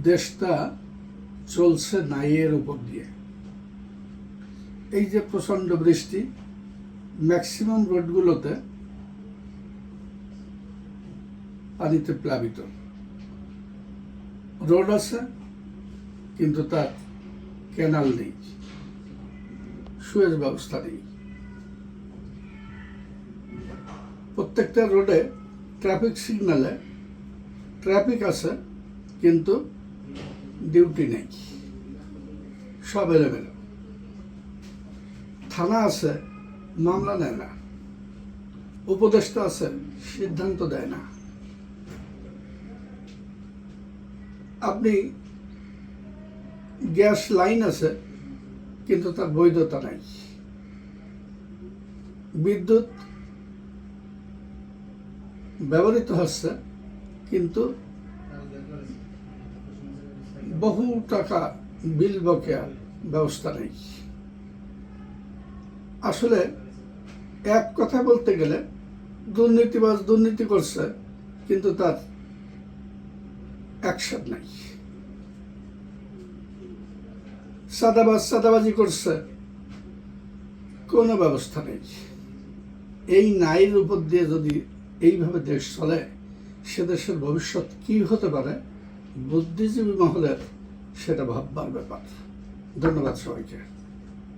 দেশটা চলছে নাইয়ের উপর দিয়ে। এই যে প্রচণ্ড বৃষ্টি, ম্যাক্সিমাম রোডগুলোতে পানিতে প্লাবিত। রোড আছে কিন্তু তার ক্যানাল নেই, সুয়েজ ব্যবস্থা নেই। প্রত্যেকটা রোডে ট্রাফিক সিগন্যালে ট্রাফিক আছে কিন্তু ডিউটি নেই, সব এলোমেলো। থানা আছে, মামলা নেয় না। উপদেষ্টা আছে, সিদ্ধান্ত দেয় না। আপনি গ্যাস লাইন আছে কিন্তু তার বৈধতা নাই। বিদ্যুৎ ব্যবহৃত হচ্ছে কিন্তু বহু টাকা বিল বকেয়ার ব্যবস্থা নেই। আসলে এক কথা বলতে গেলে দুর্নীতিবাজ দুর্নীতি করছে কিন্তু তার অ্যাকশন নাই। সাদাবাজ সাদাবাজি করছে, কোনো ব্যবস্থা নেই। এই নাইয়ের উপর দিয়ে যদি এইভাবে দেশ চলে, সে দেশের ভবিষ্যৎ কি হতে পারে বুদ্ধিজীবী মহলের সেটা ভাববার ব্যাপার। ধন্যবাদ সবাইকে।